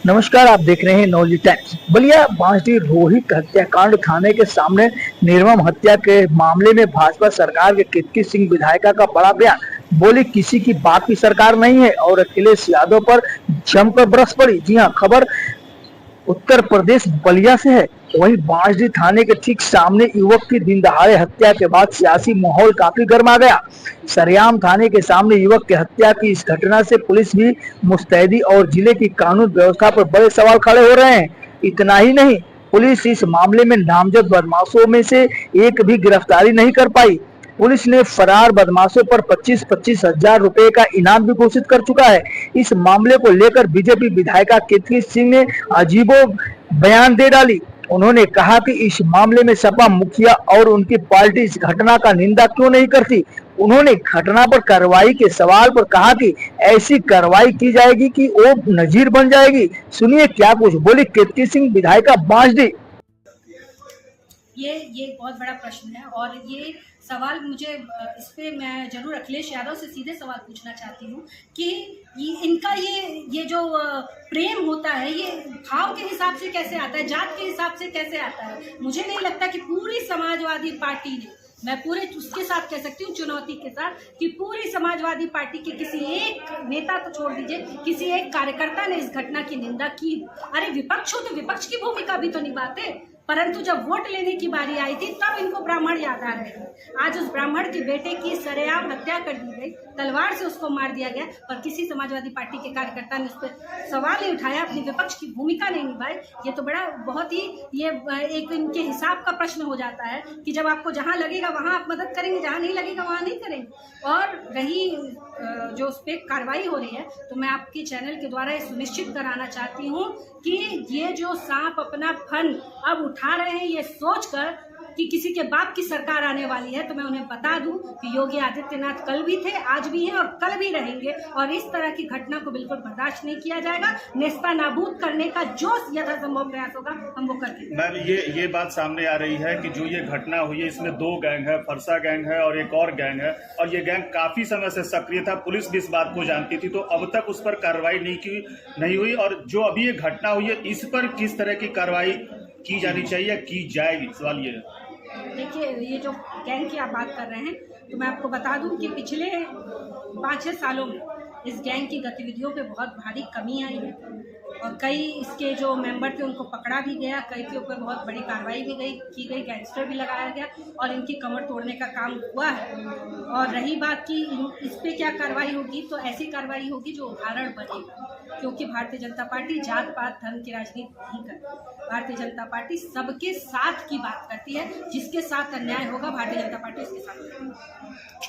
नमस्कार, आप देख रहे हैं नवजीत टाइम्स। बलिया बांसडीह रोहित हत्याकांड थाने के सामने निर्मम हत्या के मामले में भाजपा सरकार के केतकी सिंह विधायिका का बड़ा बयान। बोली, किसी की बाप की सरकार नहीं है और अखिलेश यादव पर जमकर बरस पड़ी। जी हां, खबर उत्तर प्रदेश बलिया से है। वहीं बांसडीह थाने के ठीक सामने युवक की दिन दहाड़े हत्या के बाद सियासी माहौल काफी गर्मा गया। सरेआम थाने के सामने युवक की हत्या की इस घटना से पुलिस भी मुस्तैदी और जिले की कानून व्यवस्था पर बड़े सवाल खड़े हो रहे हैं। इतना ही नहीं, पुलिस इस मामले में नामजद बदमाशों में से एक भी गिरफ्तारी नहीं कर पाई। पुलिस ने फरार बदमाशों पर 25-25 हजार रुपए का इनाम भी घोषित कर चुका है। इस मामले को लेकर बीजेपी विधायिका केतकी सिंह ने अजीबो बयान दे डाली। उन्होंने कहा कि इस मामले में सपा मुखिया और उनकी पार्टी इस घटना का निंदा क्यों नहीं करती। उन्होंने घटना पर कार्रवाई के सवाल पर कहा कि ऐसी कार्रवाई की जाएगी कि वो नजीर बन जाएगी। सुनिए क्या कुछ बोली केतकी सिंह विधायिका बांसडीह। ये बहुत बड़ा प्रश्न है और ये सवाल मुझे इस पे मैं जरूर अखिलेश यादव से सीधे सवाल पूछना चाहती हूँ कि इनका ये जो प्रेम होता है ये भाव के हिसाब से कैसे आता है, जात के हिसाब से कैसे आता है। मुझे नहीं लगता कि पूरी समाजवादी पार्टी ने, मैं पूरे उसके साथ कह सकती हूँ चुनौती के साथ, कि पूरी समाजवादी पार्टी के किसी एक नेता तो छोड़ दीजिए, किसी एक कार्यकर्ता ने इस घटना की निंदा की। अरे विपक्ष हो तो विपक्ष की भूमिका भी तो निभाते, परंतु जब वोट लेने की बारी आई थी तब इनको ब्राह्मण याद आ रहे थे। आज उस ब्राह्मण के बेटे की सरेआम हत्या कर दी गई, तलवार से उसको मार दिया गया, पर किसी समाजवादी पार्टी के कार्यकर्ता ने उस पर सवाल नहीं उठाया, अपनी विपक्ष की भूमिका नहीं निभाई। ये तो बड़ा बहुत ही ये एक इनके हिसाब का प्रश्न हो जाता है कि जब आपको जहाँ लगेगा वहाँ आप मदद करेंगे, जहाँ नहीं लगेगा वहाँ नहीं करेंगे। और रही जो उस पर कार्रवाई हो रही है, तो मैं आपके चैनल के द्वारा ये सुनिश्चित कराना चाहती हूँ कि ये जो सांप अपना फन अब उठा रहे हैं ये सोचकर कि किसी के बाप की सरकार आने वाली है, तो मैं उन्हें बता दूं कि योगी आदित्यनाथ कल भी थे, आज भी हैं और कल भी रहेंगे। और इस तरह की घटना को बिल्कुल बर्दाश्त नहीं किया जाएगा। नेस्ता नाबूद करने का जो यथासंभव प्रयास होगा हम वो करेंगे। मैम, ये बात सामने आ रही है कि जो ये घटना हुई है इसमें दो गैंग है, फरसा गैंग है और एक और गैंग है, और ये गैंग काफी समय से सक्रिय था। पुलिस भी इस बात को जानती थी, तो अब तक उस पर कार्रवाई नहीं हुई। और जो अभी ये घटना हुई है इस पर किस तरह की कार्रवाई की जानी चाहिए, की जाएगी, सवाल ये है। देखिए, ये जो गैंग की आप बात कर रहे हैं, तो मैं आपको बता दूं कि पिछले 5-6 सालों में इस गैंग की गतिविधियों पे बहुत भारी कमी आई है और कई इसके जो मेंबर थे उनको पकड़ा भी गया, कई के ऊपर बहुत बड़ी कार्रवाई भी की गई, गैंगस्टर भी लगाया गया और इनकी कमर तोड़ने का काम हुआ है। और रही बात कि इस पर क्या कार्रवाई होगी, तो ऐसी कार्रवाई होगी जो उदाहरण बनेगा, क्योंकि भारतीय जनता पार्टी जात पात धर्म की राजनीति नहीं करती। भारतीय जनता पार्टी सबके साथ की बात करती है, जिसके साथ अन्याय होगा भारतीय जनता पार्टी उसके साथ।